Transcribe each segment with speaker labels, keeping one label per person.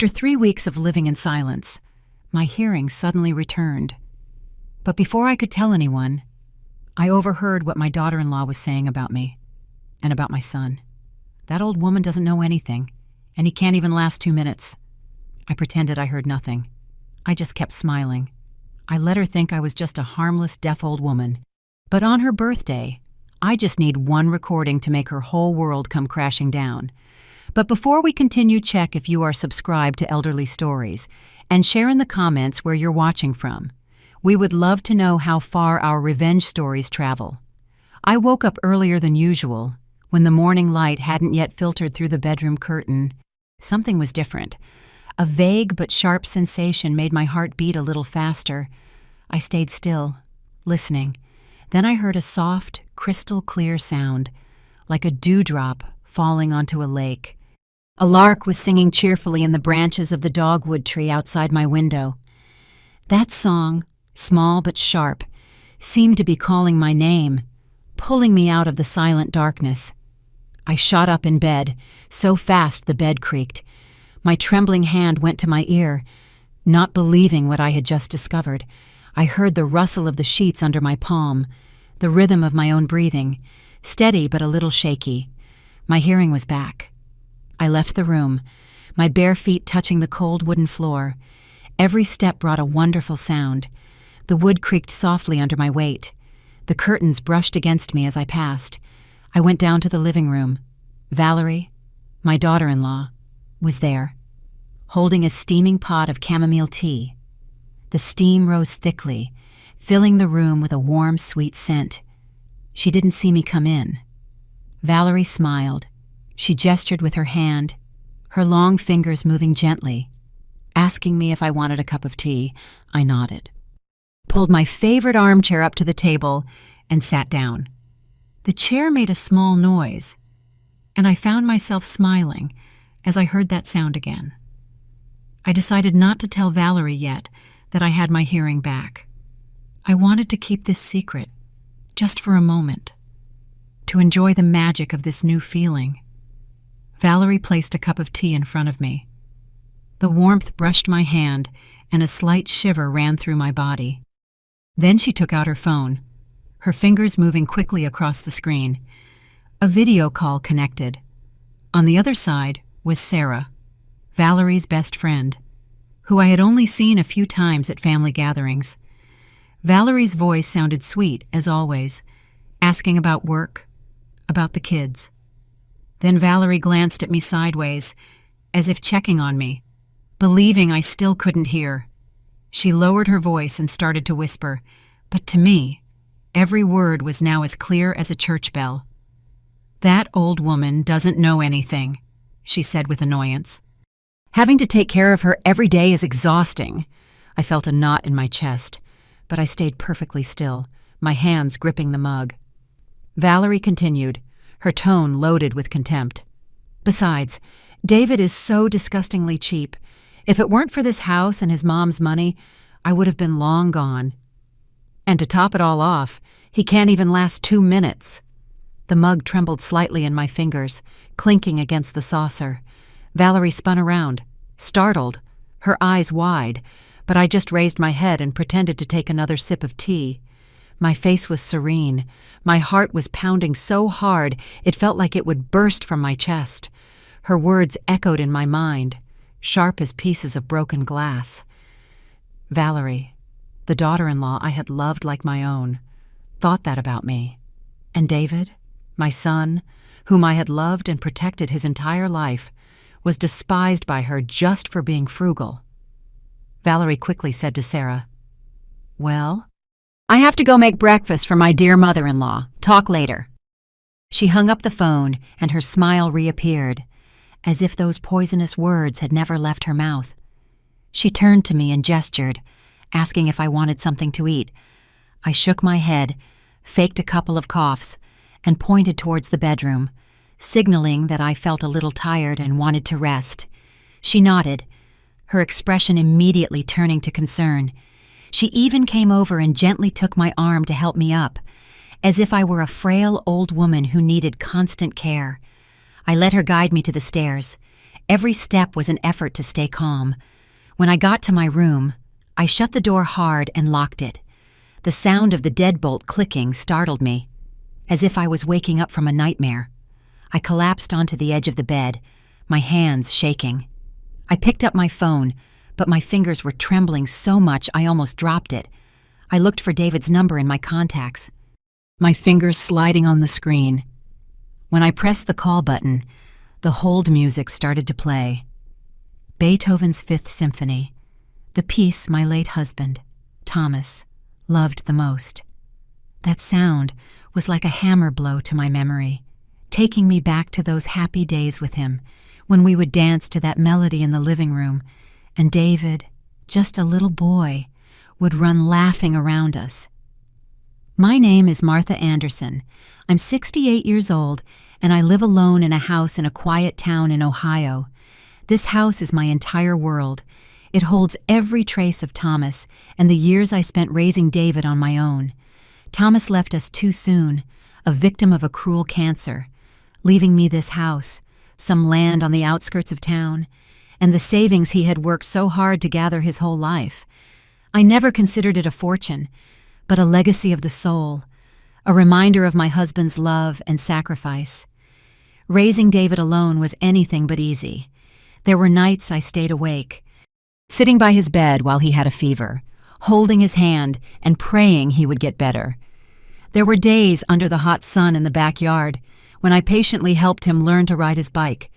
Speaker 1: After 3 weeks of living in silence, my hearing suddenly returned. But before I could tell anyone, I overheard what my daughter-in-law was saying about me and about my son. That old woman doesn't know anything, and he can't even last 2 minutes. I pretended I heard nothing. I just kept smiling. I let her think I was just a harmless, deaf old woman. But on her birthday, I just need one recording to make her whole world come crashing down. But before we continue, check if you are subscribed to Elderly Stories and share in the comments where you're watching from. We would love to know how far our revenge stories travel. I woke up earlier than usual. When the morning light hadn't yet filtered through the bedroom curtain, something was different. A vague but sharp sensation made my heart beat a little faster. I stayed still, listening. Then I heard a soft, crystal-clear sound, like a dewdrop falling onto a lake. A lark was singing cheerfully in the branches of the dogwood tree outside my window. That song, small but sharp, seemed to be calling my name, pulling me out of the silent darkness. I shot up in bed, so fast the bed creaked. My trembling hand went to my ear. Not believing what I had just discovered, I heard the rustle of the sheets under my palm, the rhythm of my own breathing, steady but a little shaky. My hearing was back. I left the room, my bare feet touching the cold wooden floor. Every step brought a wonderful sound. The wood creaked softly under my weight. The curtains brushed against me as I passed. I went down to the living room. Valerie, my daughter-in-law, was there, holding a steaming pot of chamomile tea. The steam rose thickly, filling the room with a warm, sweet scent. She didn't see me come in. Valerie smiled. She gestured with her hand, her long fingers moving gently. Asking me if I wanted a cup of tea, I nodded, pulled my favorite armchair up to the table, and sat down. The chair made a small noise, and I found myself smiling as I heard that sound again. I decided not to tell Valerie yet that I had my hearing back. I wanted to keep this secret, just for a moment, to enjoy the magic of this new feeling. Valerie placed a cup of tea in front of me. The warmth brushed my hand, and a slight shiver ran through my body. Then she took out her phone, her fingers moving quickly across the screen. A video call connected. On the other side was Sarah, Valerie's best friend, who I had only seen a few times at family gatherings. Valerie's voice sounded sweet, as always, asking about work, about the kids. Then Valerie glanced at me sideways, as if checking on me, believing I still couldn't hear. She lowered her voice and started to whisper, but to me, every word was now as clear as a church bell. "That old woman doesn't know anything," she said with annoyance. "Having to take care of her every day is exhausting." I felt a knot in my chest, but I stayed perfectly still, my hands gripping the mug. Valerie continued, her tone loaded with contempt. "Besides, David is so disgustingly cheap. If it weren't for this house and his mom's money, I would have been long gone. And to top it all off, he can't even last 2 minutes." The mug trembled slightly in my fingers, clinking against the saucer. Valerie spun around, startled, her eyes wide, but I just raised my head and pretended to take another sip of tea. My face was serene. My heart was pounding so hard it felt like it would burst from my chest. Her words echoed in my mind, sharp as pieces of broken glass. Valerie, the daughter-in-law I had loved like my own, thought that about me. And David, my son, whom I had loved and protected his entire life, was despised by her just for being frugal. Valerie quickly said to Sarah, "Well, I have to go make breakfast for my dear mother-in-law. Talk later." She hung up the phone, and her smile reappeared, as if those poisonous words had never left her mouth. She turned to me and gestured, asking if I wanted something to eat. I shook my head, faked a couple of coughs, and pointed towards the bedroom, signaling that I felt a little tired and wanted to rest. She nodded, her expression immediately turning to concern. She even came over and gently took my arm to help me up, as if I were a frail old woman who needed constant care. I let her guide me to the stairs, Every step was an effort to stay calm. When I got to my room, I shut the door hard and locked it. The sound of the deadbolt clicking startled me, as if I was waking up from a nightmare. I collapsed onto the edge of the bed, my hands shaking. I picked up my phone, but my fingers were trembling so much I almost dropped it. I looked for David's number in my contacts, my fingers sliding on the screen. When I pressed the call button, the hold music started to play. Beethoven's Fifth Symphony, the piece my late husband, Thomas, loved the most. That sound was like a hammer blow to my memory, taking me back to those happy days with him, when we would dance to that melody in the living room, and David, just a little boy, would run laughing around us. My name is Martha Anderson. I'm 68 years old, and I live alone in a house in a quiet town in Ohio. This house is my entire world. It holds every trace of Thomas and the years I spent raising David on my own. Thomas left us too soon, a victim of a cruel cancer, leaving me this house, some land on the outskirts of town, and the savings he had worked so hard to gather his whole life. I never considered it a fortune, but a legacy of the soul, a reminder of my husband's love and sacrifice. Raising David alone was anything but easy. There were nights I stayed awake, sitting by his bed while he had a fever, holding his hand and praying he would get better. There were days under the hot sun in the backyard when I patiently helped him learn to ride his bike.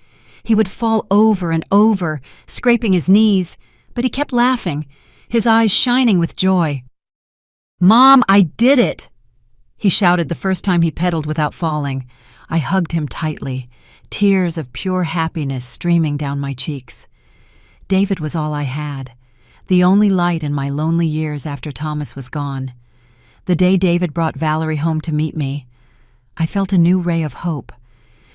Speaker 1: He would fall over and over, scraping his knees, but he kept laughing, his eyes shining with joy. "Mom, I did it!" he shouted the first time he pedaled without falling. I hugged him tightly, tears of pure happiness streaming down my cheeks. David was all I had, the only light in my lonely years after Thomas was gone. The day David brought Valerie home to meet me, I felt a new ray of hope.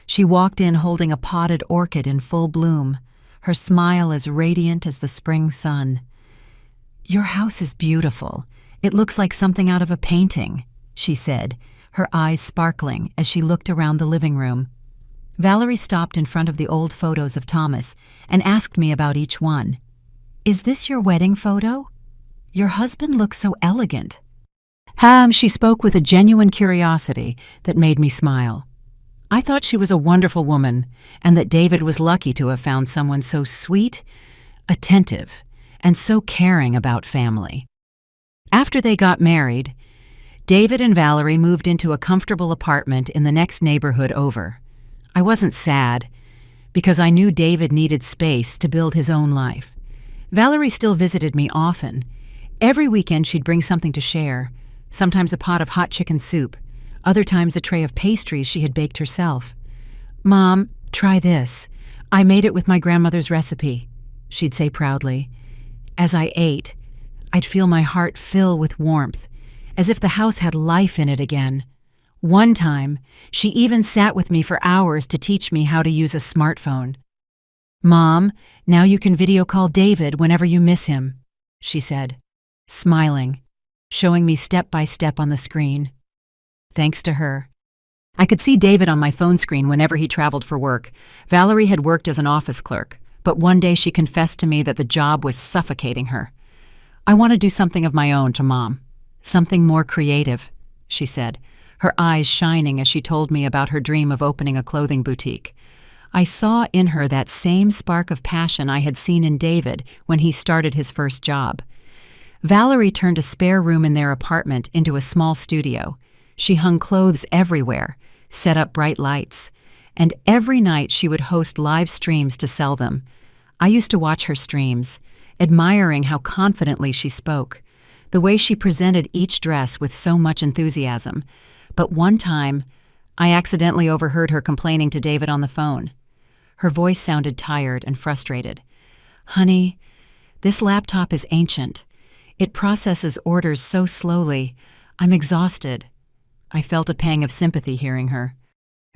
Speaker 1: She walked in holding a potted orchid in full bloom, her smile as radiant as the spring sun. "Your house is beautiful. It looks like something out of a painting," she said, her eyes sparkling as she looked around the living room. Valerie stopped in front of the old photos of Thomas and asked me about each one. "Is this your wedding photo? Your husband looks so elegant." She spoke with a genuine curiosity that made me smile. I thought she was a wonderful woman and that David was lucky to have found someone so sweet, attentive, and so caring about family. After they got married, David and Valerie moved into a comfortable apartment in the next neighborhood over. I wasn't sad, because I knew David needed space to build his own life. Valerie still visited me often. Every weekend she'd bring something to share, sometimes a pot of hot chicken soup, other times a tray of pastries she had baked herself. "Mom, try this. I made it with my grandmother's recipe," she'd say proudly. As I ate, I'd feel my heart fill with warmth, as if the house had life in it again. One time, she even sat with me for hours to teach me how to use a smartphone. "Mom, now you can video call David whenever you miss him," she said, smiling, showing me step by step on the screen. Thanks to her, I could see David on my phone screen whenever he traveled for work. Valerie had worked as an office clerk, but one day she confessed to me that the job was suffocating her. "I want to do something of my own," to Mom. "Something more creative," she said, her eyes shining as she told me about her dream of opening a clothing boutique. I saw in her that same spark of passion I had seen in David when he started his first job. Valerie turned a spare room in their apartment into a small studio. She hung clothes everywhere, set up bright lights, and every night she would host live streams to sell them. I used to watch her streams, admiring how confidently she spoke, the way she presented each dress with so much enthusiasm. But one time, I accidentally overheard her complaining to David on the phone. Her voice sounded tired and frustrated. "Honey, this laptop is ancient. It processes orders so slowly. I'm exhausted." I felt a pang of sympathy hearing her.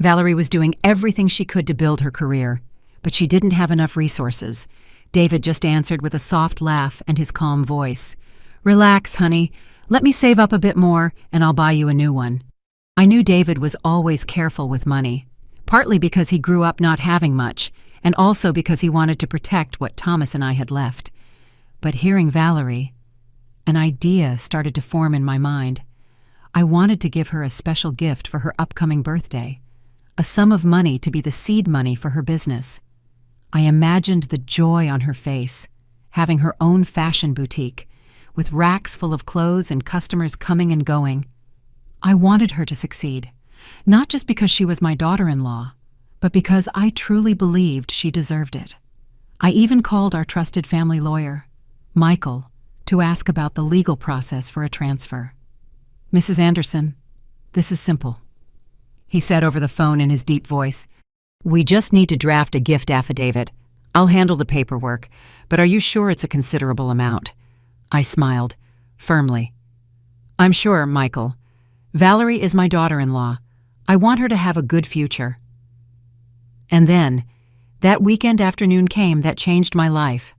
Speaker 1: Valerie was doing everything she could to build her career, but she didn't have enough resources. David just answered with a soft laugh and his calm voice. "Relax, honey. Let me save up a bit more, and I'll buy you a new one." I knew David was always careful with money, partly because he grew up not having much, and also because he wanted to protect what Thomas and I had left. But hearing Valerie, an idea started to form in my mind. I wanted to give her a special gift for her upcoming birthday, a sum of money to be the seed money for her business. I imagined the joy on her face, having her own fashion boutique, with racks full of clothes and customers coming and going. I wanted her to succeed, not just because she was my daughter-in-law, but because I truly believed she deserved it. I even called our trusted family lawyer, Michael, to ask about the legal process for a transfer. "Mrs. Anderson, this is simple," he said over the phone in his deep voice. "We just need to draft a gift affidavit. I'll handle the paperwork, but are you sure it's a considerable amount?" I smiled, firmly. "I'm sure, Michael. Valerie is my daughter-in-law. I want her to have a good future." And then, that weekend afternoon came that changed my life.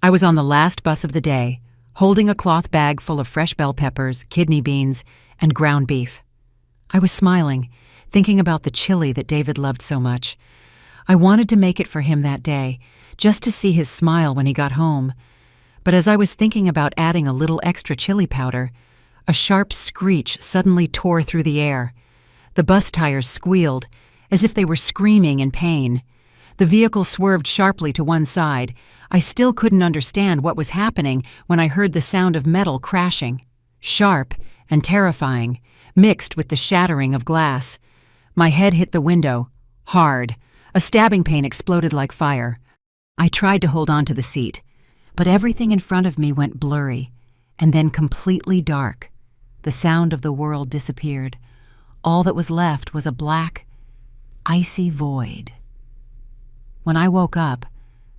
Speaker 1: I was on the last bus of the day, holding a cloth bag full of fresh bell peppers, kidney beans, and ground beef. I was smiling, thinking about the chili that David loved so much. I wanted to make it for him that day, just to see his smile when he got home. But as I was thinking about adding a little extra chili powder, a sharp screech suddenly tore through the air. The bus tires squealed, as if they were screaming in pain. The vehicle swerved sharply to one side. I still couldn't understand what was happening when I heard the sound of metal crashing, sharp and terrifying, mixed with the shattering of glass. My head hit the window, hard. A stabbing pain exploded like fire. I tried to hold on to the seat, but everything in front of me went blurry, and then completely dark. The sound of the world disappeared. All that was left was a black, icy void. When I woke up,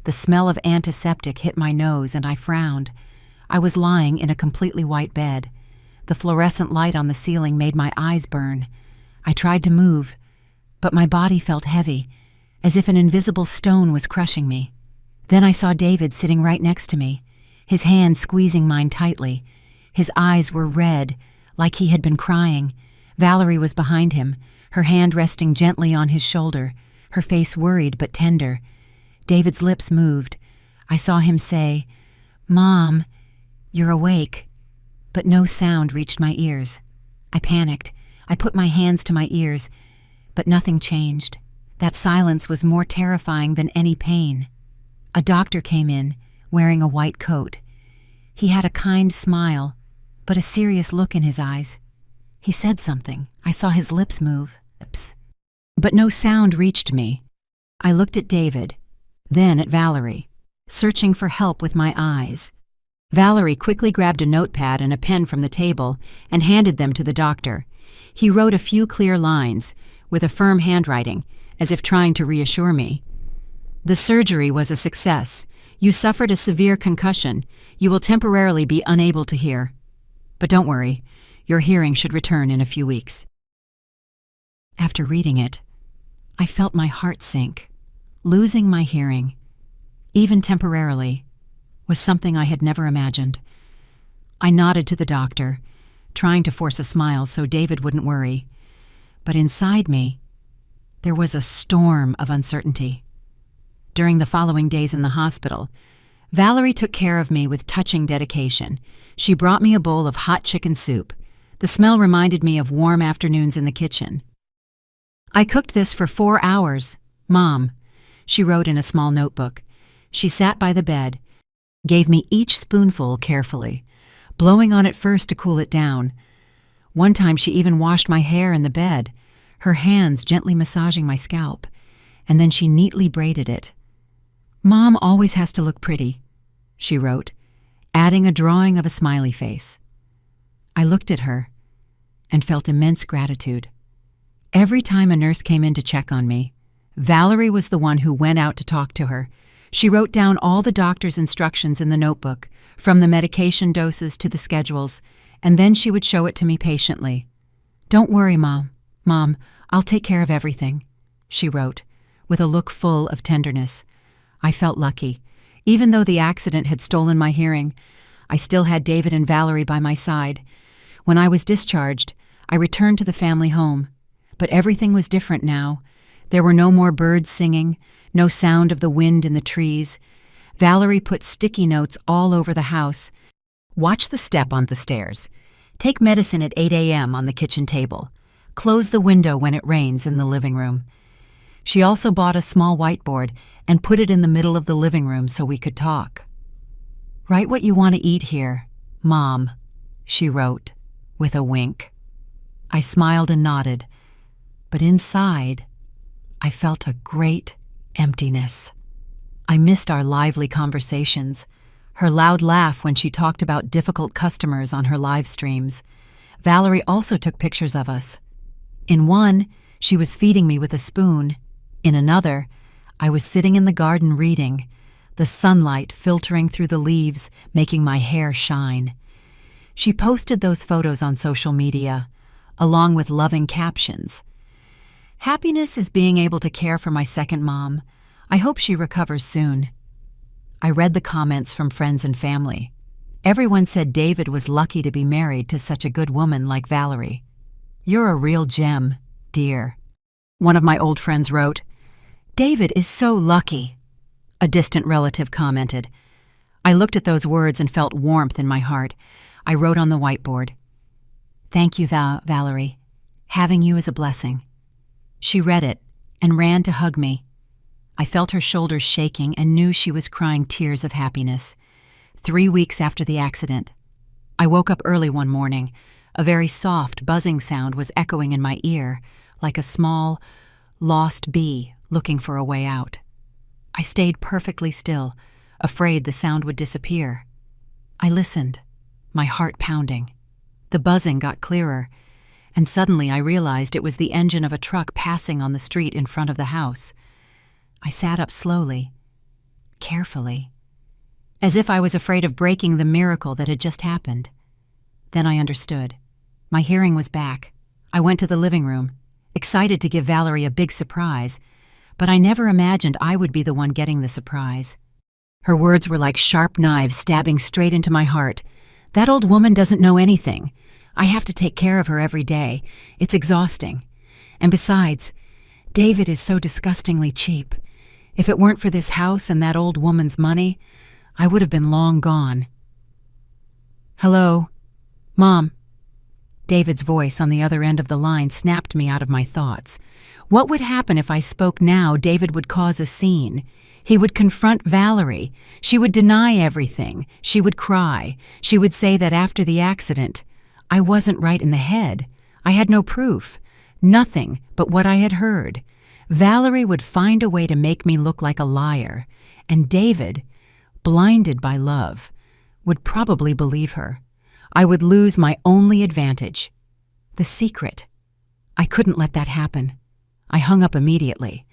Speaker 1: the smell of antiseptic hit my nose and I frowned. I was lying in a completely white bed. The fluorescent light on the ceiling made my eyes burn. I tried to move, but my body felt heavy, as if an invisible stone was crushing me. Then I saw David sitting right next to me, his hand squeezing mine tightly. His eyes were red, like he had been crying. Valerie was behind him, her hand resting gently on his shoulder, her face worried but tender. David's lips moved. I saw him say, "Mom, you're awake." But no sound reached my ears. I panicked. I put my hands to my ears, but nothing changed. That silence was more terrifying than any pain. A doctor came in, wearing a white coat. He had a kind smile, but a serious look in his eyes. He said something. I saw his lips move. But no sound reached me. I looked at David, then at Valerie, searching for help with my eyes. Valerie quickly grabbed a notepad and a pen from the table and handed them to the doctor. He wrote a few clear lines, with a firm handwriting, as if trying to reassure me. "The surgery was a success. You suffered a severe concussion. You will temporarily be unable to hear. But don't worry, your hearing should return in a few weeks." After reading it, I felt my heart sink. Losing my hearing, even temporarily, was something I had never imagined. I nodded to the doctor, trying to force a smile so David wouldn't worry. But inside me, there was a storm of uncertainty. During the following days in the hospital, Valerie took care of me with touching dedication. She brought me a bowl of hot chicken soup. The smell reminded me of warm afternoons in the kitchen. "I cooked this for 4 hours, Mom," she wrote in a small notebook. She sat by the bed, gave me each spoonful carefully, blowing on it first to cool it down. One time she even washed my hair in the bed, her hands gently massaging my scalp, and then she neatly braided it. "Mom always has to look pretty," she wrote, adding a drawing of a smiley face. I looked at her and felt immense gratitude. Every time a nurse came in to check on me, Valerie was the one who went out to talk to her. She wrote down all the doctor's instructions in the notebook, from the medication doses to the schedules, and then she would show it to me patiently. "Don't worry, Mom. Mom, I'll take care of everything," she wrote, with a look full of tenderness. I felt lucky. Even though the accident had stolen my hearing, I still had David and Valerie by my side. When I was discharged, I returned to the family home. But everything was different now. There were no more birds singing, no sound of the wind in the trees. Valerie put sticky notes all over the house. Watch the step on the stairs. Take medicine at 8 a.m. on the kitchen table. Close the window when it rains in the living room. She also bought a small whiteboard and put it in the middle of the living room so we could talk. "Write what you want to eat here, Mom," she wrote, with a wink. I smiled and nodded, but inside, I felt a great emptiness. I missed our lively conversations, her loud laugh when she talked about difficult customers on her live streams. Valerie also took pictures of us. In one, she was feeding me with a spoon. In another, I was sitting in the garden reading, the sunlight filtering through the leaves, making my hair shine. She posted those photos on social media, along with loving captions. "Happiness is being able to care for my second mom. I hope she recovers soon." I read the comments from friends and family. Everyone said David was lucky to be married to such a good woman like Valerie. "You're a real gem, dear." One of my old friends wrote, "David is so lucky," a distant relative commented. I looked at those words and felt warmth in my heart. I wrote on the whiteboard, "Thank you, Valerie. Having you is a blessing." She read it and ran to hug me. I felt her shoulders shaking and knew she was crying tears of happiness. 3 weeks after the accident, I woke up early one morning. A very soft, buzzing sound was echoing in my ear, like a small, lost bee looking for a way out. I stayed perfectly still, afraid the sound would disappear. I listened, my heart pounding. The buzzing got clearer, and suddenly I realized it was the engine of a truck passing on the street in front of the house. I sat up slowly, carefully, as if I was afraid of breaking the miracle that had just happened. Then I understood. My hearing was back. I went to the living room, excited to give Valerie a big surprise, but I never imagined I would be the one getting the surprise. Her words were like sharp knives stabbing straight into my heart. "That old woman doesn't know anything. I have to take care of her every day. It's exhausting. And besides, David is so disgustingly cheap. If it weren't for this house and that old woman's money, I would have been long gone." "Hello? Mom?" David's voice on the other end of the line snapped me out of my thoughts. What would happen if I spoke now? David would cause a scene. He would confront Valerie. She would deny everything. She would cry. She would say that after the accident, I wasn't right in the head. I had no proof. Nothing but what I had heard. Valerie would find a way to make me look like a liar. And David, blinded by love, would probably believe her. I would lose my only advantage, the secret. I couldn't let that happen. I hung up immediately,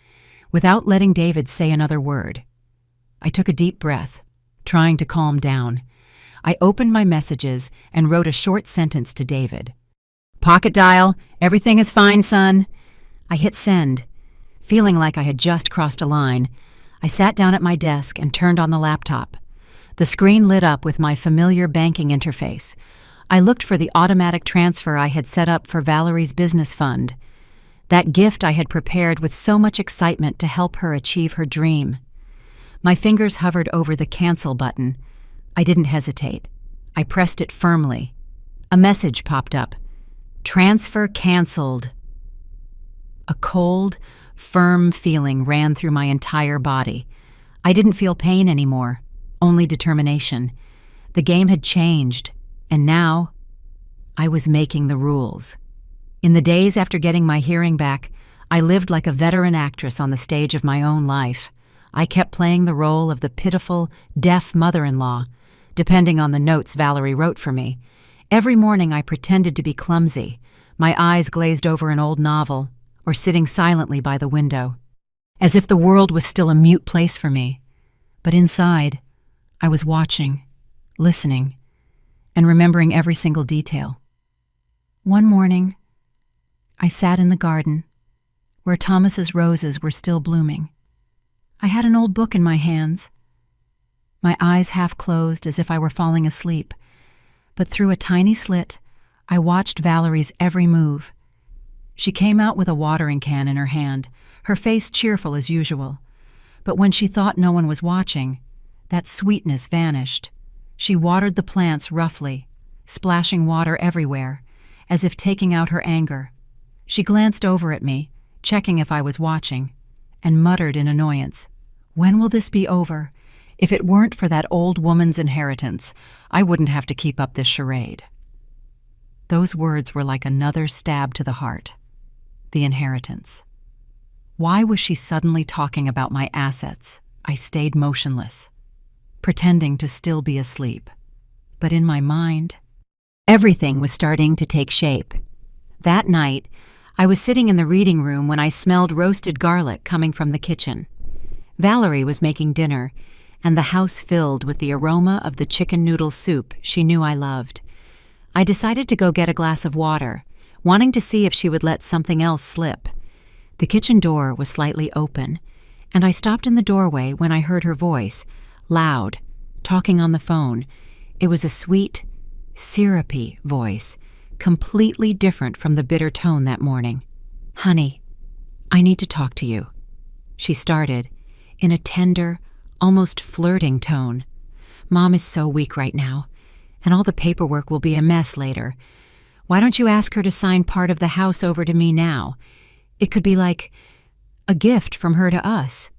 Speaker 1: without letting David say another word. I took a deep breath, trying to calm down. I opened my messages and wrote a short sentence to David. "Pocket dial, everything is fine, son." I hit send, feeling like I had just crossed a line. I sat down at my desk and turned on the laptop. The screen lit up with my familiar banking interface. I looked for the automatic transfer I had set up for Valerie's business fund, that gift I had prepared with so much excitement to help her achieve her dream. My fingers hovered over the cancel button. I didn't hesitate. I pressed it firmly. A message popped up. "Transfer canceled." A cold, firm feeling ran through my entire body. I didn't feel pain anymore, only determination. The game had changed, and now I was making the rules. In the days after getting my hearing back, I lived like a veteran actress on the stage of my own life. I kept playing the role of the pitiful, deaf mother-in-law, depending on the notes Valerie wrote for me. Every morning I pretended to be clumsy, my eyes glazed over an old novel, or sitting silently by the window, as if the world was still a mute place for me. But inside, I was watching, listening, and remembering every single detail. One morning, I sat in the garden, where Thomas's roses were still blooming. I had an old book in my hands, my eyes half closed as if I were falling asleep, but through a tiny slit, I watched Valerie's every move. She came out with a watering can in her hand, her face cheerful as usual. But when she thought no one was watching, that sweetness vanished. She watered the plants roughly, splashing water everywhere, as if taking out her anger. She glanced over at me, checking if I was watching, and muttered in annoyance, "When will this be over? If it weren't for that old woman's inheritance, I wouldn't have to keep up this charade." Those words were like another stab to the heart. The inheritance. Why was she suddenly talking about my assets? I stayed motionless, pretending to still be asleep. But in my mind, everything was starting to take shape. That night, I was sitting in the reading room when I smelled roasted garlic coming from the kitchen. Valerie was making dinner, and the house filled with the aroma of the chicken noodle soup she knew I loved. I decided to go get a glass of water, wanting to see if she would let something else slip. The kitchen door was slightly open, and I stopped in the doorway when I heard her voice, loud, talking on the phone. It was a sweet, syrupy voice, completely different from the bitter tone that morning. "Honey, I need to talk to you," she started, in a tender, almost flirting tone. "Mom is so weak right now, and all the paperwork will be a mess later. Why don't you ask her to sign part of the house over to me now? It could be like a gift from her to us."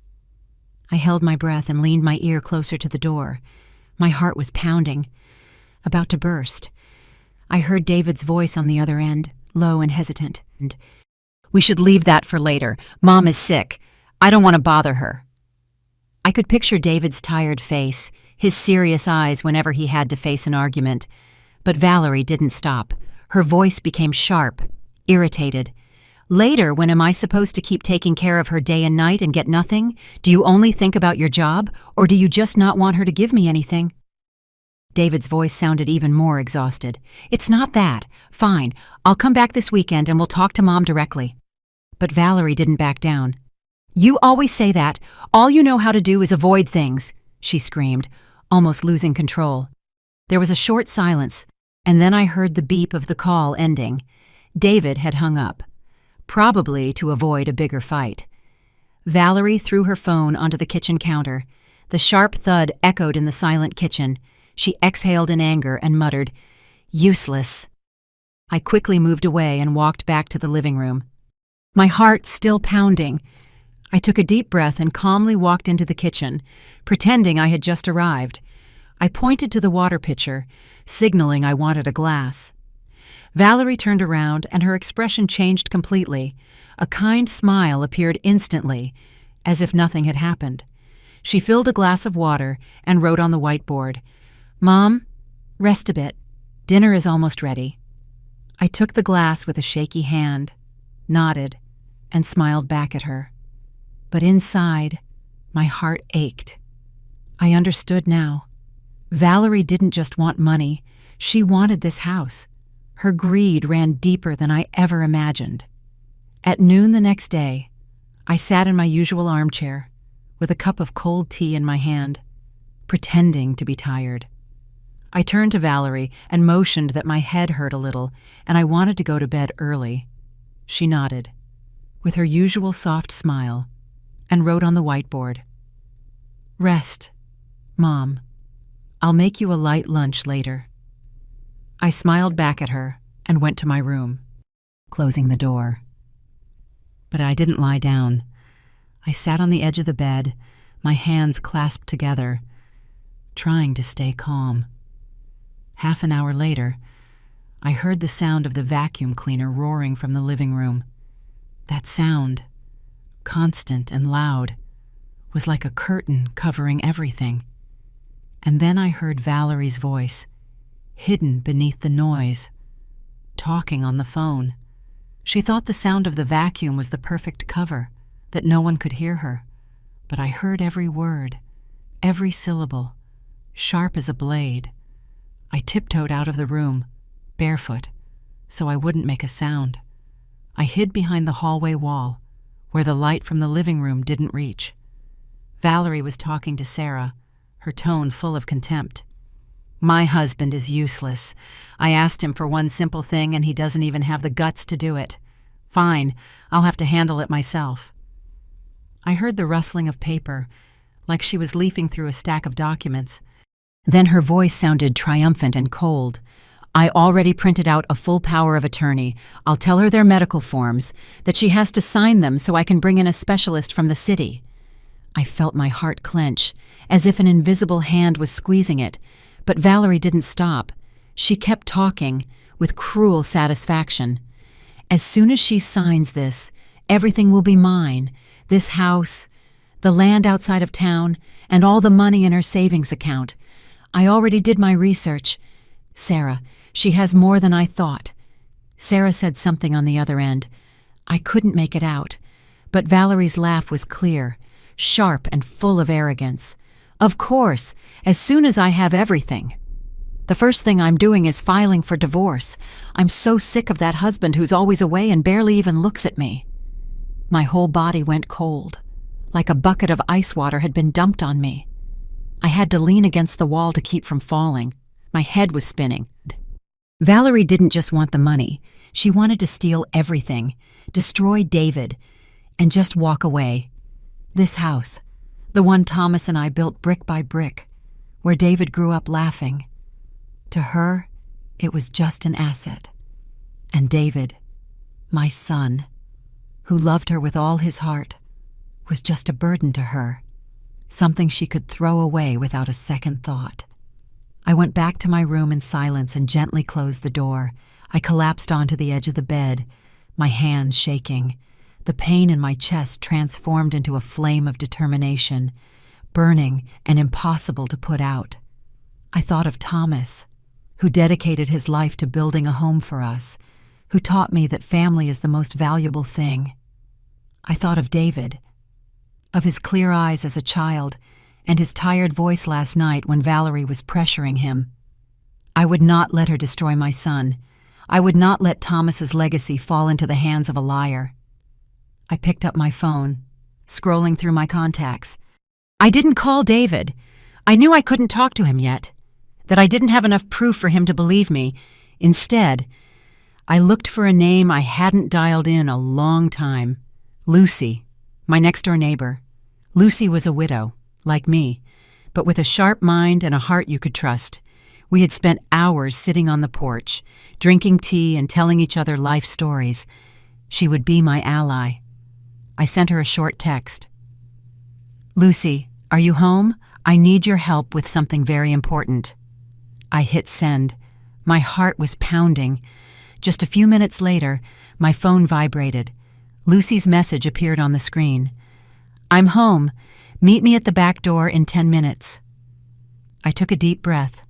Speaker 1: I held my breath and leaned my ear closer to the door. My heart was pounding, about to burst. I heard David's voice on the other end, low and hesitant. "We should leave that for later. Mom is sick. I don't want to bother her." I could picture David's tired face, his serious eyes whenever he had to face an argument. But Valerie didn't stop. Her voice became sharp, irritated. "Later, when am I supposed to keep taking care of her day and night and get nothing? Do you only think about your job, or do you just not want her to give me anything?" David's voice sounded even more exhausted. "It's not that. Fine, I'll come back this weekend and we'll talk to Mom directly." But Valerie didn't back down. "You always say that. All you know how to do is avoid things," she screamed, almost losing control. There was a short silence, and then I heard the beep of the call ending. David had hung up, probably to avoid a bigger fight. Valerie threw her phone onto the kitchen counter. The sharp thud echoed in the silent kitchen. She exhaled in anger and muttered, "Useless." I quickly moved away and walked back to the living room. My heart still pounding, I took a deep breath and calmly walked into the kitchen, pretending I had just arrived. I pointed to the water pitcher, signaling I wanted a glass. Valerie turned around and her expression changed completely. A kind smile appeared instantly, as if nothing had happened. She filled a glass of water and wrote on the whiteboard, "Mom, rest a bit. Dinner is almost ready." I took the glass with a shaky hand, nodded, and smiled back at her. But inside, my heart ached. I understood now. Valerie didn't just want money. She wanted this house. Her greed ran deeper than I ever imagined. At noon the next day, I sat in my usual armchair, with a cup of cold tea in my hand, pretending to be tired. I turned to Valerie and motioned that my head hurt a little and I wanted to go to bed early. She nodded, with her usual soft smile, and wrote on the whiteboard, "Rest, Mom. I'll make you a light lunch later." I smiled back at her and went to my room, closing the door. But I didn't lie down. I sat on the edge of the bed, my hands clasped together, trying to stay calm. Half an hour later, I heard the sound of the vacuum cleaner roaring from the living room. That sound, constant and loud, was like a curtain covering everything. And then I heard Valerie's voice, hidden beneath the noise, talking on the phone. She thought the sound of the vacuum was the perfect cover, that no one could hear her. But I heard every word, every syllable, sharp as a blade. I tiptoed out of the room, barefoot, so I wouldn't make a sound. I hid behind the hallway wall, where the light from the living room didn't reach. Valerie was talking to Sarah, her tone full of contempt. "My husband is useless. I asked him for one simple thing and he doesn't even have the guts to do it. Fine, I'll have to handle it myself. I heard the rustling of paper, like she was leafing through a stack of documents. Then her voice sounded triumphant and cold. I already printed out a full power of attorney. I'll tell her they're medical forms, that she has to sign them so I can bring in a specialist from the city. I felt my heart clench, as if an invisible hand was squeezing it, but Valerie didn't stop. She kept talking, with cruel satisfaction. As soon as she signs this, everything will be mine. This house, the land outside of town, and all the money in her savings account. I already did my research. Sarah, she has more than I thought. Sarah said something on the other end. I couldn't make it out, but Valerie's laugh was clear, sharp and full of arrogance. Of course, as soon as I have everything. The first thing I'm doing is filing for divorce. I'm so sick of that husband who's always away and barely even looks at me. My whole body went cold, like a bucket of ice water had been dumped on me. I had to lean against the wall to keep from falling. My head was spinning. Valerie didn't just want the money. She wanted to steal everything, destroy David, and just walk away. This house, the one Thomas and I built brick by brick, where David grew up laughing. To her, it was just an asset. And David, my son, who loved her with all his heart, was just a burden to her, something she could throw away without a second thought. I went back to my room in silence and gently closed the door. I collapsed onto the edge of the bed, my hands shaking. The pain in my chest transformed into a flame of determination, burning and impossible to put out. I thought of Thomas, who dedicated his life to building a home for us, who taught me that family is the most valuable thing. I thought of David, of his clear eyes as a child, and his tired voice last night when Valerie was pressuring him. I would not let her destroy my son. I would not let Thomas's legacy fall into the hands of a liar. I picked up my phone, scrolling through my contacts. I didn't call David. I knew I couldn't talk to him yet, that I didn't have enough proof for him to believe me. Instead, I looked for a name I hadn't dialed in a long time. Lucy, my next-door neighbor. Lucy was a widow, like me, but with a sharp mind and a heart you could trust. We had spent hours sitting on the porch, drinking tea and telling each other life stories. She would be my ally. I sent her a short text. Lucy, are you home? I need your help with something very important. I hit send. My heart was pounding. Just a few minutes later, my phone vibrated. Lucy's message appeared on the screen. I'm home. Meet me at the back door in 10 minutes. I took a deep breath,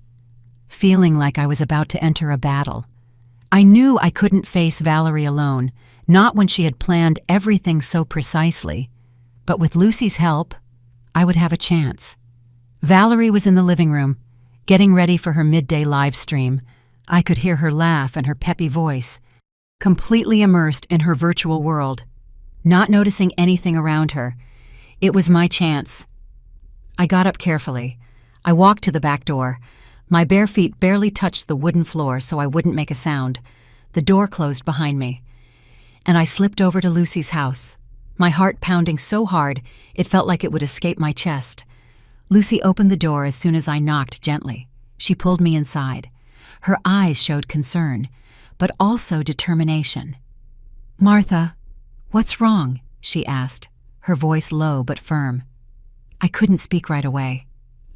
Speaker 1: feeling like I was about to enter a battle. I knew I couldn't face Valerie alone, not when she had planned everything so precisely. But with Lucy's help, I would have a chance. Valerie was in the living room, getting ready for her midday live stream. I could hear her laugh and her peppy voice, completely immersed in her virtual world, not noticing anything around her. It was my chance. I got up carefully. I walked to the back door. My bare feet barely touched the wooden floor so I wouldn't make a sound. The door closed behind me, and I slipped over to Lucy's house, my heart pounding so hard it felt like it would escape my chest. Lucy opened the door as soon as I knocked gently. She pulled me inside. Her eyes showed concern, but also determination. Martha, what's wrong? She asked, her voice low but firm. I couldn't speak right away.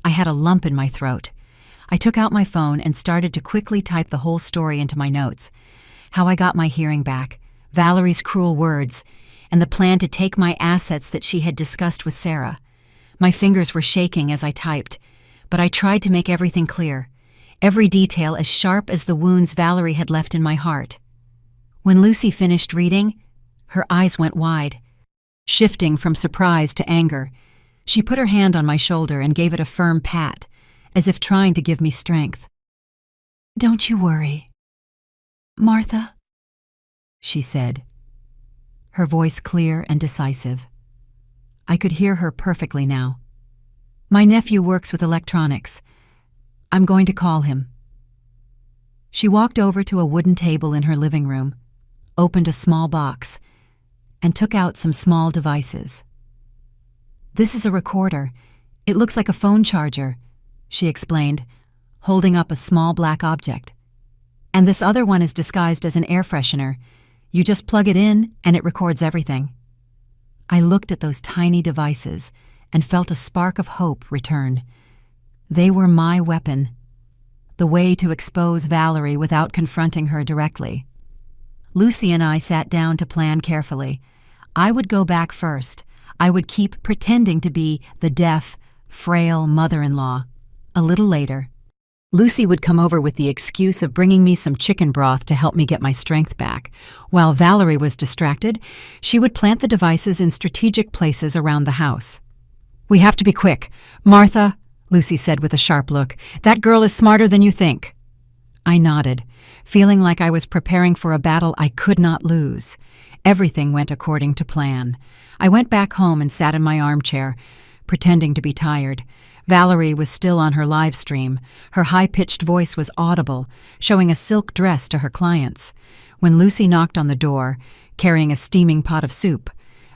Speaker 1: I had a lump in my throat. I took out my phone and started to quickly type the whole story into my notes. How I got my hearing back, Valerie's cruel words, and the plan to take my assets that she had discussed with Sarah. My fingers were shaking as I typed, but I tried to make everything clear, every detail as sharp as the wounds Valerie had left in my heart. When Lucy finished reading, her eyes went wide, shifting from surprise to anger. She put her hand on my shoulder and gave it a firm pat, as if trying to give me strength. Don't you worry, Martha, she said, her voice clear and decisive. I could hear her perfectly now. My nephew works with electronics. I'm going to call him. She walked over to a wooden table in her living room, opened a small box, and took out some small devices. "This is a recorder. It looks like a phone charger," she explained, holding up a small black object. "And this other one is disguised as an air freshener. You just plug it in and it records everything." I looked at those tiny devices and felt a spark of hope return. They were my weapon, the way to expose Valerie without confronting her directly. Lucy and I sat down to plan carefully. I would go back first. I would keep pretending to be the deaf, frail mother-in-law. A little later, Lucy would come over with the excuse of bringing me some chicken broth to help me get my strength back. While Valerie was distracted, she would plant the devices in strategic places around the house. "We have to be quick. Martha," Lucy said with a sharp look, "that girl is smarter than you think." I nodded, feeling like I was preparing for a battle I could not lose. Everything went according to plan. I went back home and sat in my armchair, pretending to be tired. Valerie was still on her live stream. Her high-pitched voice was audible, showing a silk dress to her clients. When Lucy knocked on the door, carrying a steaming pot of soup,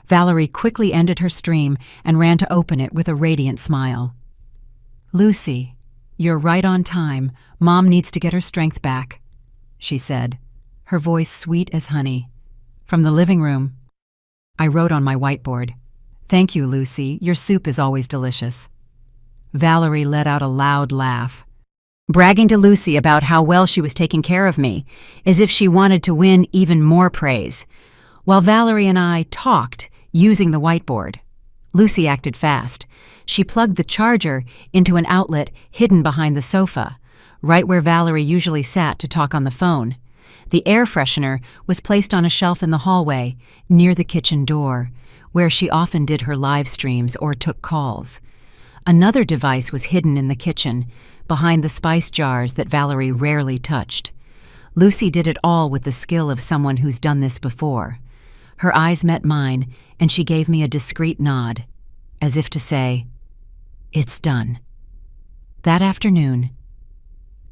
Speaker 1: Valerie quickly ended her stream and ran to open it with a radiant smile. "Lucy, you're right on time. Mom needs to get her strength back," she said, her voice sweet as honey. From the living room, I wrote on my whiteboard, "Thank you, Lucy. Your soup is always delicious." Valerie let out a loud laugh, bragging to Lucy about how well she was taking care of me, as if she wanted to win even more praise. While Valerie and I talked, using the whiteboard, Lucy acted fast. She plugged the charger into an outlet hidden behind the sofa, right where Valerie usually sat to talk on the phone. The air freshener was placed on a shelf in the hallway, near the kitchen door, where she often did her live streams or took calls. Another device was hidden in the kitchen, behind the spice jars that Valerie rarely touched. Lucy did it all with the skill of someone who's done this before. Her eyes met mine, and she gave me a discreet nod, as if to say, "It's done." That afternoon,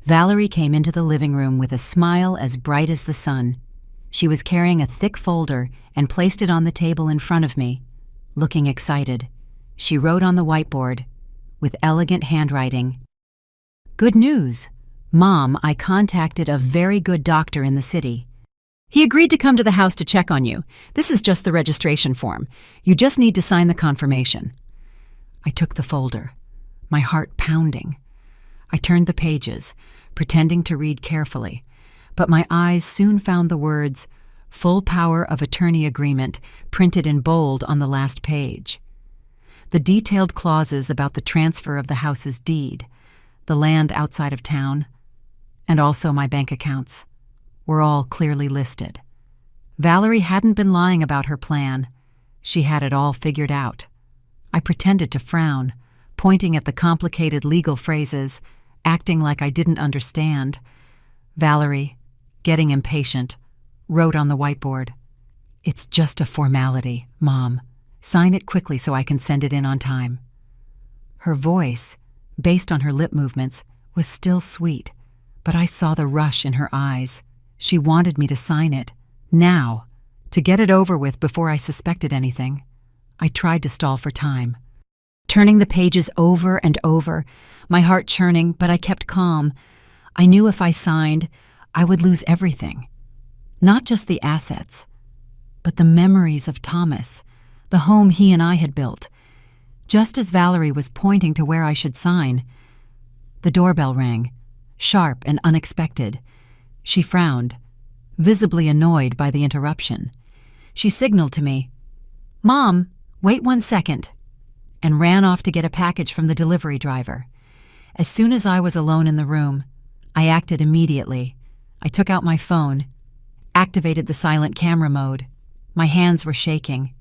Speaker 1: Valerie came into the living room with a smile as bright as the sun. She was carrying a thick folder and placed it on the table in front of me. Looking excited, she wrote on the whiteboard, with elegant handwriting, "Good news. Mom, I contacted a very good doctor in the city. He agreed to come to the house to check on you. This is just the registration form. You just need to sign the confirmation." I took the folder, my heart pounding. I turned the pages, pretending to read carefully, but my eyes soon found the words, "Full power of attorney agreement," printed in bold on the last page. The detailed clauses about the transfer of the house's deed, the land outside of town, and also my bank accounts, were all clearly listed. Valerie hadn't been lying about her plan. She had it all figured out. I pretended to frown, pointing at the complicated legal phrases, acting like I didn't understand. Valerie, getting impatient, wrote on the whiteboard, "It's just a formality, Mom. Sign it quickly so I can send it in on time." Her voice, based on her lip movements, was still sweet, but I saw the rush in her eyes. She wanted me to sign it, now, to get it over with before I suspected anything. I tried to stall for time, turning the pages over and over, my heart churning, but I kept calm. I knew if I signed, I would lose everything. Not just the assets, but the memories of Thomas, the home he and I had built. Just as Valerie was pointing to where I should sign, the doorbell rang, sharp and unexpected. She frowned, visibly annoyed by the interruption. She signaled to me, "Mom, wait 1 second," and ran off to get a package from the delivery driver. As soon as I was alone in the room, I acted immediately. I took out my phone, activated the silent camera mode. My hands were shaking,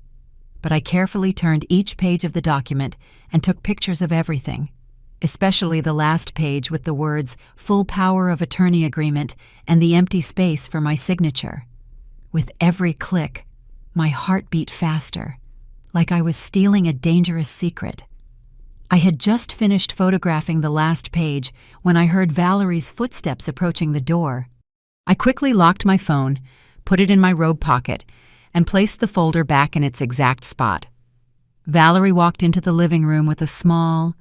Speaker 1: but I carefully turned each page of the document and took pictures of everything, especially the last page with the words "Full power of attorney agreement" and the empty space for my signature. With every click, my heart beat faster, like I was stealing a dangerous secret. I had just finished photographing the last page when I heard Valerie's footsteps approaching the door. I quickly locked my phone, put it in my robe pocket, and placed the folder back in its exact spot. Valerie walked into the living room with a small,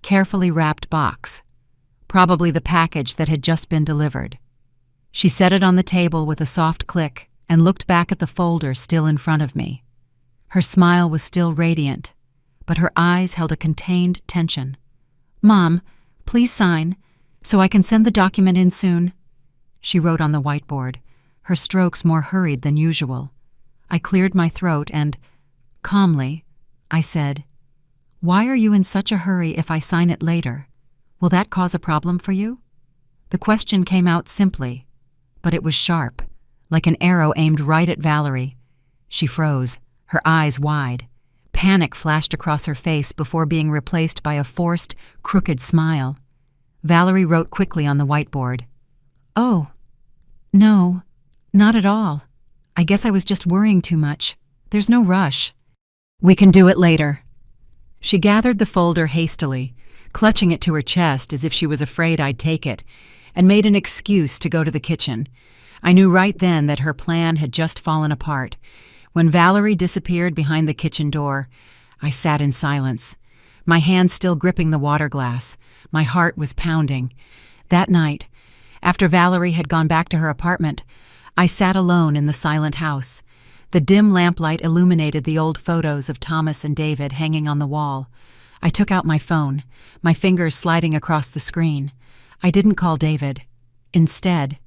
Speaker 1: carefully wrapped box, probably the package that had just been delivered. She set it on the table with a soft click and looked back at the folder still in front of me. Her smile was still radiant, but her eyes held a contained tension. "Mom, please sign, so I can send the document in soon," she wrote on the whiteboard, her strokes more hurried than usual. I cleared my throat and, calmly, I said, "Why are you in such a hurry if I sign it later? Will that cause a problem for you?" The question came out simply, but it was sharp, like an arrow aimed right at Valerie. She froze, her eyes wide. Panic flashed across her face before being replaced by a forced, crooked smile. Valerie wrote quickly on the whiteboard, "Oh, no, not at all. I guess I was just worrying too much. There's no rush. We can do it later." She gathered the folder hastily, clutching it to her chest as if she was afraid I'd take it, and made an excuse to go to the kitchen. I knew right then that her plan had just fallen apart. When Valerie disappeared behind the kitchen door, I sat in silence, my hand still gripping the water glass. My heart was pounding. That night, after Valerie had gone back to her apartment, I sat alone in the silent house. The dim lamplight illuminated the old photos of Thomas and David hanging on the wall. I took out my phone, my fingers sliding across the screen. I didn't call David. Instead,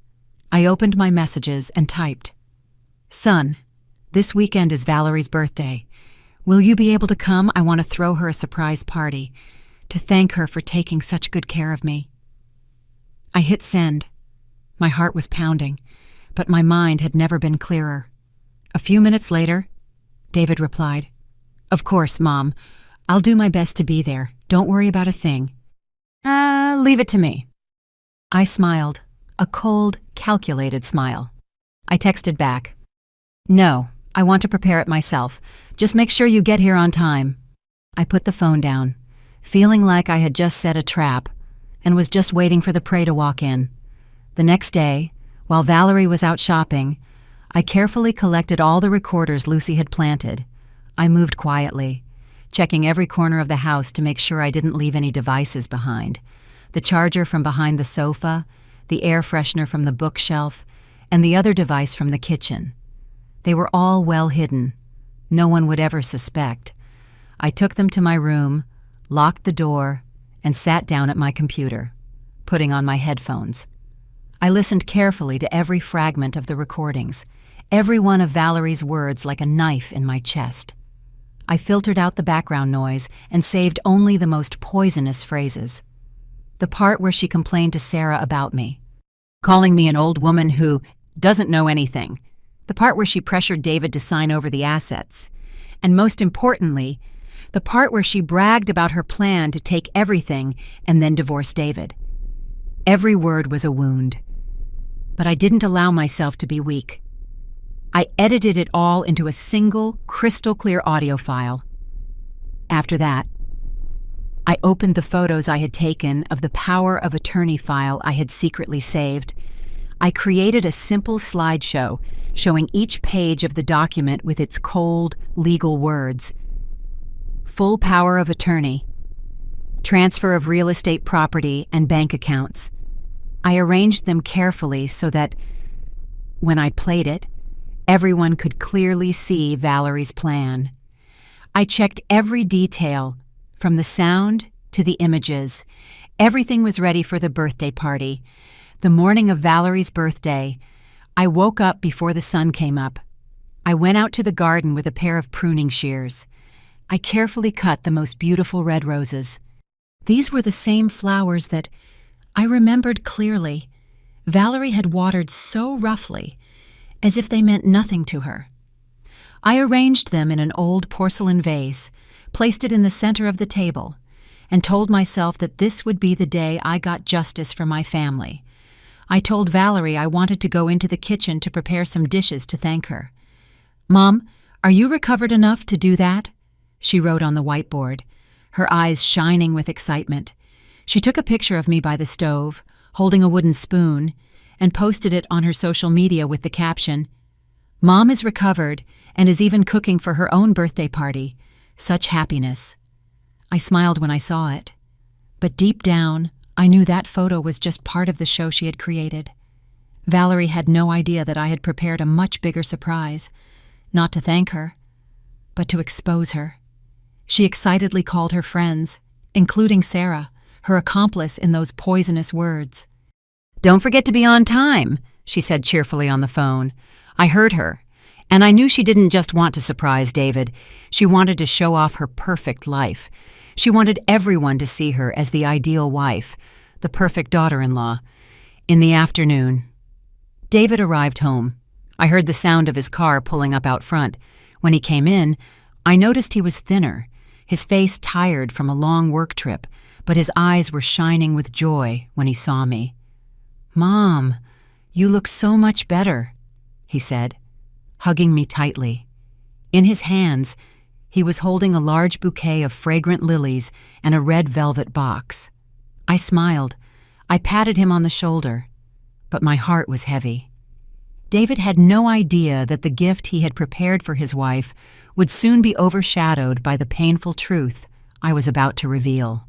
Speaker 1: I opened my messages and typed, "Son, this weekend is Valerie's birthday. Will you be able to come? I want to throw her a surprise party, to thank her for taking such good care of me." I hit send. My heart was pounding, but my mind had never been clearer. A few minutes later, David replied, "Of course, Mom. I'll do my best to be there. Don't worry about a thing." Leave it to me." I smiled, a cold, calculated smile. I texted back, "No, I want to prepare it myself. Just make sure you get here on time." I put the phone down, feeling like I had just set a trap and was just waiting for the prey to walk in. The next day, while Valerie was out shopping, I carefully collected all the recorders Lucy had planted. I moved quietly, checking every corner of the house to make sure I didn't leave any devices behind. The charger from behind the sofa, the air freshener from the bookshelf, and the other device from the kitchen. They were all well hidden. No one would ever suspect. I took them to my room, locked the door, and sat down at my computer, putting on my headphones. I listened carefully to every fragment of the recordings, every one of Valerie's words like a knife in my chest. I filtered out the background noise and saved only the most poisonous phrases. The part where she complained to Sarah about me, calling me an old woman who doesn't know anything. The part where she pressured David to sign over the assets. And most importantly, the part where she bragged about her plan to take everything and then divorce David. Every word was a wound. But I didn't allow myself to be weak. I edited it all into a single, crystal-clear audio file. After that, I opened the photos I had taken of the power of attorney file I had secretly saved. I created a simple slideshow showing each page of the document with its cold, legal words. Full power of attorney, transfer of real estate property and bank accounts. I arranged them carefully so that, when I played it, everyone could clearly see Valerie's plan. I checked every detail, from the sound to the images. Everything was ready for the birthday party. The morning of Valerie's birthday, I woke up before the sun came up. I went out to the garden with a pair of pruning shears. I carefully cut the most beautiful red roses. These were the same flowers that, I remembered clearly, Valerie had watered so roughly, as if they meant nothing to her. I arranged them in an old porcelain vase, placed it in the center of the table, and told myself that this would be the day I got justice for my family. I told Valerie I wanted to go into the kitchen to prepare some dishes to thank her. "Mom, are you recovered enough to do that?" she wrote on the whiteboard, her eyes shining with excitement. She took a picture of me by the stove, holding a wooden spoon, and posted it on her social media with the caption, Mom is recovered and is even cooking for her own birthday party. Such happiness. I smiled when I saw it. But deep down, I knew that photo was just part of the show she had created. Valerie had no idea that I had prepared a much bigger surprise, not to thank her, but to expose her. She excitedly called her friends, including Sarah, her accomplice in those poisonous words. "Don't forget to be on time," she said cheerfully on the phone. I heard her, and I knew she didn't just want to surprise David. She wanted to show off her perfect life. She wanted everyone to see her as the ideal wife, the perfect daughter-in-law. In the afternoon, David arrived home. I heard the sound of his car pulling up out front. When he came in, I noticed he was thinner, his face tired from a long work trip, but his eyes were shining with joy when he saw me. "Mom, you look so much better," he said, hugging me tightly. In his hands, he was holding a large bouquet of fragrant lilies and a red velvet box. I smiled. I patted him on the shoulder, but my heart was heavy. David had no idea that the gift he had prepared for his wife would soon be overshadowed by the painful truth I was about to reveal.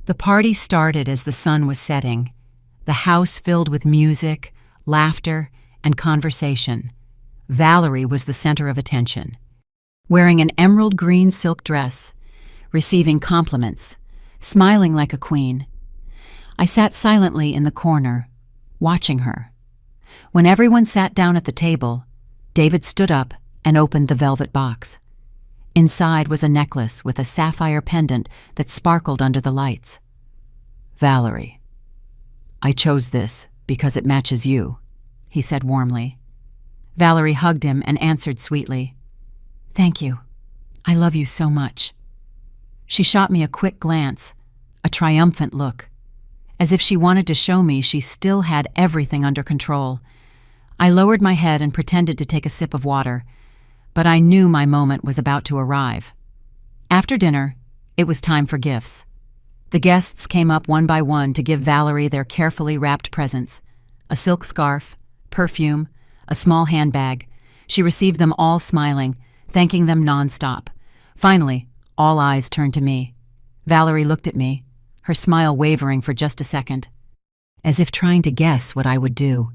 Speaker 1: The party started as the sun was setting, the house filled with music, laughter, and conversation. Valerie was the center of attention, wearing an emerald green silk dress, receiving compliments, smiling like a queen. I sat silently in the corner, watching her. When everyone sat down at the table, David stood up and opened the velvet box. Inside was a necklace with a sapphire pendant that sparkled under the lights. "Valerie, I chose this because it matches you," he said warmly. Valerie hugged him and answered sweetly, "Thank you. I love you so much." She shot me a quick glance, a triumphant look, as if she wanted to show me she still had everything under control. I lowered my head and pretended to take a sip of water, but I knew my moment was about to arrive. After dinner, it was time for gifts. The guests came up one by one to give Valerie their carefully wrapped presents: a silk scarf, perfume, a small handbag. She received them all smiling, thanking them nonstop. Finally, all eyes turned to me. Valerie looked at me, her smile wavering for just a second, as if trying to guess what I would do.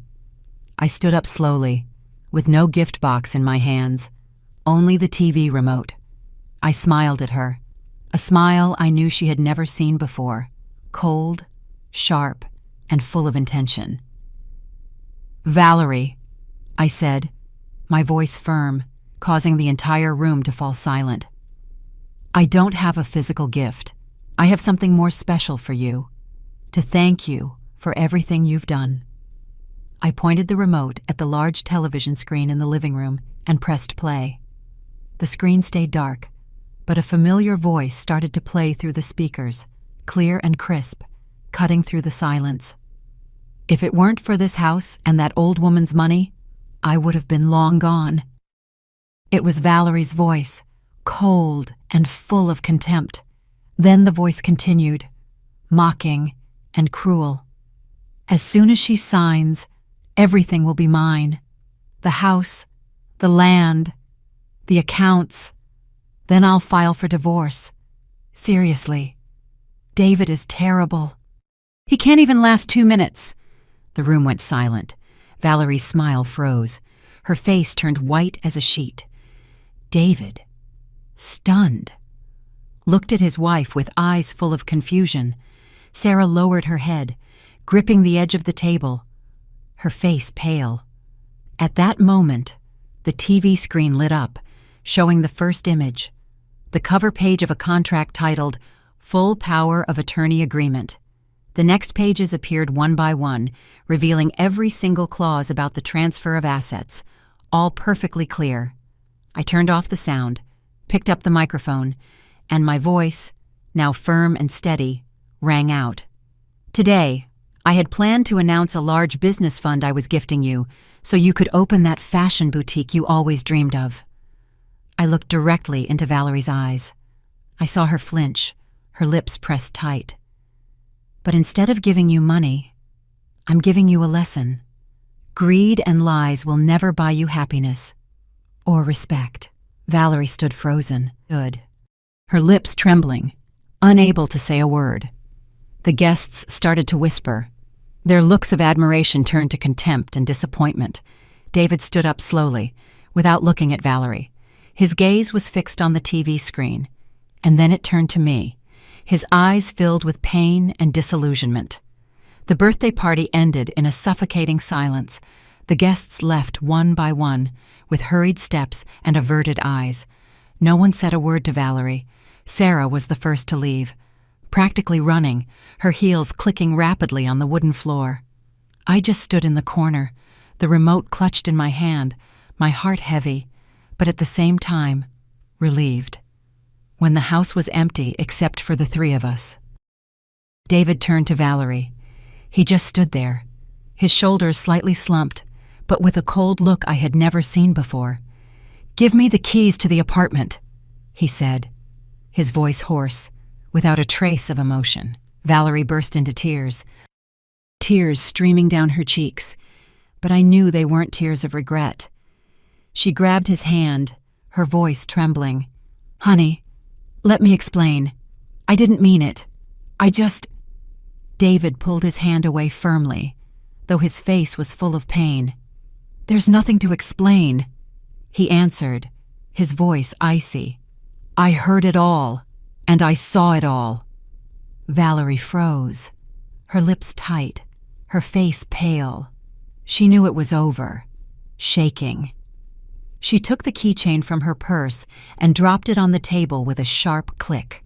Speaker 1: I stood up slowly, with no gift box in my hands, only the TV remote. I smiled at her, a smile I knew she had never seen before, cold, sharp, and full of intention. "Valerie," I said, my voice firm, causing the entire room to fall silent. "I don't have a physical gift. I have something more special for you, to thank you for everything you've done." I pointed the remote at the large television screen in the living room and pressed play. The screen stayed dark, but a familiar voice started to play through the speakers, clear and crisp, cutting through the silence. "If it weren't for this house and that old woman's money, I would have been long gone." It was Valerie's voice, cold and full of contempt. Then the voice continued, mocking and cruel. "As soon as she signs, everything will be mine. The house, the land, the accounts. Then I'll file for divorce. Seriously, David is terrible. He can't even last 2 minutes." The room went silent. Valerie's smile froze. Her face turned white as a sheet. David, stunned, looked at his wife with eyes full of confusion. Sarah lowered her head, gripping the edge of the table, her face pale. At that moment, the TV screen lit up, showing the first image, the cover page of a contract titled "Full Power of Attorney Agreement." The next pages appeared one by one, revealing every single clause about the transfer of assets, all perfectly clear. I turned off the sound, picked up the microphone, and my voice, now firm and steady, rang out. "Today, I had planned to announce a large business fund I was gifting you, so you could open that fashion boutique you always dreamed of." I looked directly into Valerie's eyes. I saw her flinch, her lips pressed tight. "But instead of giving you money, I'm giving you a lesson. Greed and lies will never buy you happiness or respect. Valerie stood frozen, her lips trembling, unable to say a word. The guests started to whisper. Their looks of admiration turned to contempt and disappointment. David stood up slowly, without looking at Valerie. His gaze was fixed on the TV screen, and then it turned to me, his eyes filled with pain and disillusionment. The birthday party ended in a suffocating silence. The guests left one by one, with hurried steps and averted eyes. No one said a word to Valerie. Sarah was the first to leave, practically running, her heels clicking rapidly on the wooden floor. I just stood in the corner, the remote clutched in my hand, my heart heavy, but at the same time, relieved. When the house was empty except for the three of us. David turned to Valerie. He just stood there, his shoulders slightly slumped, but with a cold look I had never seen before. "Give me the keys to the apartment," he said, his voice hoarse, without a trace of emotion. Valerie burst into tears streaming down her cheeks, but I knew they weren't tears of regret. She grabbed his hand, her voice trembling. "Honey, let me explain. I didn't mean it. David pulled his hand away firmly, though his face was full of pain. "There's nothing to explain," he answered, his voice icy. "I heard it all, and I saw it all." Valerie froze, her lips tight, her face pale. She knew it was over, shaking. She took the keychain from her purse and dropped it on the table with a sharp click.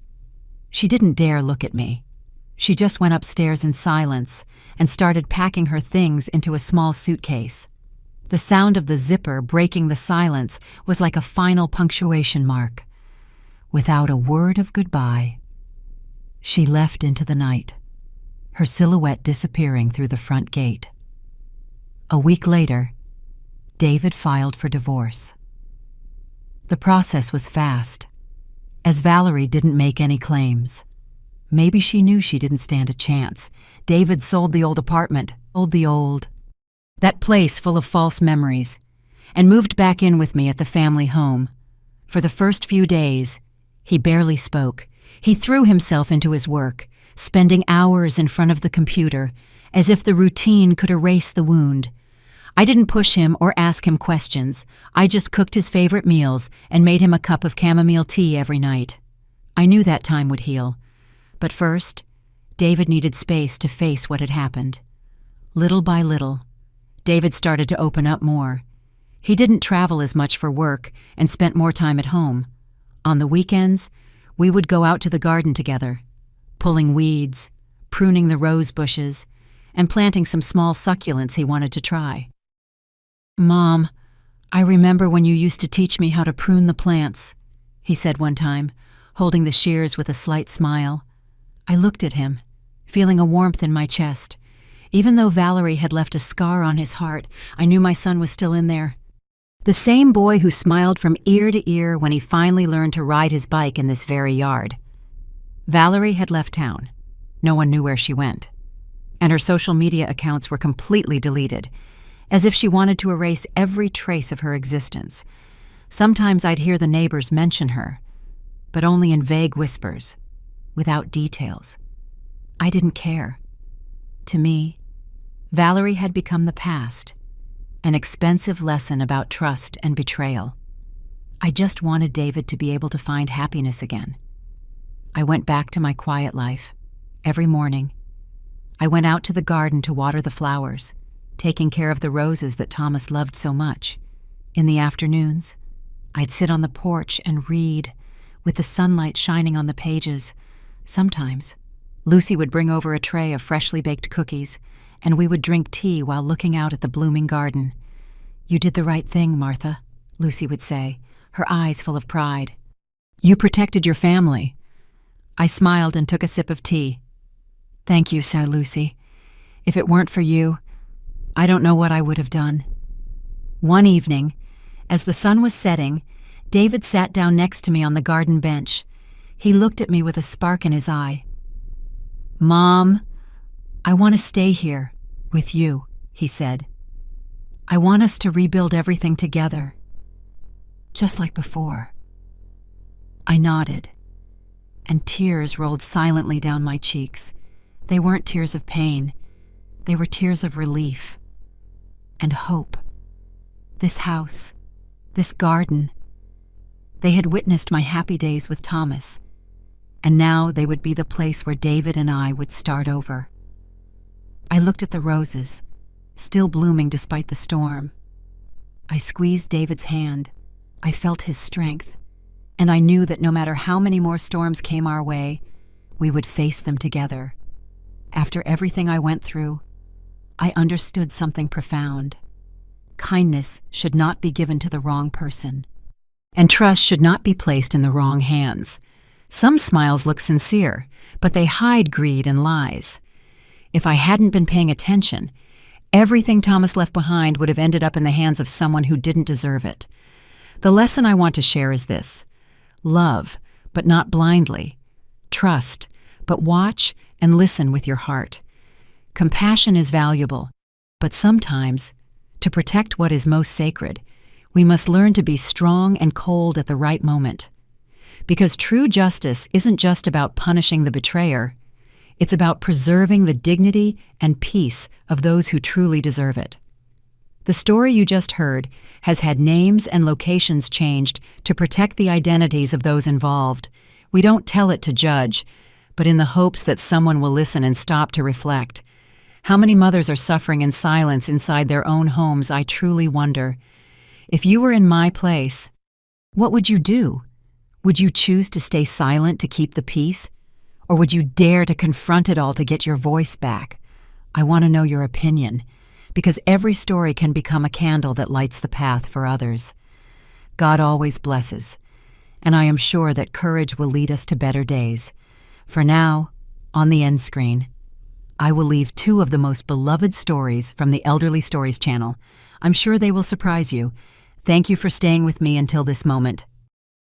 Speaker 1: She didn't dare look at me. She just went upstairs in silence and started packing her things into a small suitcase. The sound of the zipper breaking the silence was like a final punctuation mark. Without a word of goodbye, she left into the night, her silhouette disappearing through the front gate. A week later, David filed for divorce. The process was fast, as Valerie didn't make any claims. Maybe she knew she didn't stand a chance. David sold the old apartment, that place full of false memories, and moved back in with me at the family home. For the first few days, he barely spoke. He threw himself into his work, spending hours in front of the computer, as if the routine could erase the wound. I didn't push him or ask him questions. I just cooked his favorite meals and made him a cup of chamomile tea every night. I knew that time would heal. But first, David needed space to face what had happened. Little by little, David started to open up more. He didn't travel as much for work and spent more time at home. On the weekends, we would go out to the garden together, pulling weeds, pruning the rose bushes, and planting some small succulents he wanted to try. "Mom, I remember when you used to teach me how to prune the plants," he said one time, holding the shears with a slight smile. I looked at him, feeling a warmth in my chest. Even though Valerie had left a scar on his heart, I knew my son was still in there. The same boy who smiled from ear to ear when he finally learned to ride his bike in this very yard. Valerie had left town. No one knew where she went. And her social media accounts were completely deleted, as if she wanted to erase every trace of her existence. Sometimes I'd hear the neighbors mention her, but only in vague whispers, without details. I didn't care. To me, Valerie had become the past, an expensive lesson about trust and betrayal. I just wanted David to be able to find happiness again. I went back to my quiet life. Every morning, I went out to the garden to water the flowers, taking care of the roses that Thomas loved so much. In the afternoons, I'd sit on the porch and read, with the sunlight shining on the pages. Sometimes, Lucy would bring over a tray of freshly baked cookies, and we would drink tea while looking out at the blooming garden. "You did the right thing, Martha," Lucy would say, her eyes full of pride. "You protected your family." I smiled and took a sip of tea. "Thank you," said Lucy. "If it weren't for you, I don't know what I would have done." One evening, as the sun was setting, David sat down next to me on the garden bench. He looked at me with a spark in his eye. "Mom, I want to stay here with you," he said. I want us to rebuild everything together, just like before." I nodded, and tears rolled silently down my cheeks. They weren't tears of pain. They were tears of relief and hope. This house, this garden, they had witnessed my happy days with Thomas, and now they would be the place where David and I would start over. I looked at the roses, still blooming despite the storm. I squeezed David's hand. I felt his strength, and I knew that no matter how many more storms came our way, we would face them together. After everything I went through, I understood something profound. Kindness should not be given to the wrong person, and trust should not be placed in the wrong hands. Some smiles look sincere, but they hide greed and lies. If I hadn't been paying attention, everything Thomas left behind would have ended up in the hands of someone who didn't deserve it. The lesson I want to share is this: love, but not blindly. Trust, but watch and listen with your heart. Compassion is valuable, but sometimes, to protect what is most sacred, we must learn to be strong and cold at the right moment. Because true justice isn't just about punishing the betrayer, it's about preserving the dignity and peace of those who truly deserve it. The story you just heard has had names and locations changed to protect the identities of those involved. We don't tell it to judge, but in the hopes that someone will listen and stop to reflect. How many mothers are suffering in silence inside their own homes, I truly wonder. If you were in my place, what would you do? Would you choose to stay silent to keep the peace? Or would you dare to confront it all to get your voice back? I want to know your opinion, because every story can become a candle that lights the path for others. God always blesses, and I am sure that courage will lead us to better days. For now, on the end screen, I will leave 2 of the most beloved stories from the Elderly Stories channel. I'm sure they will surprise you. Thank you for staying with me until this moment.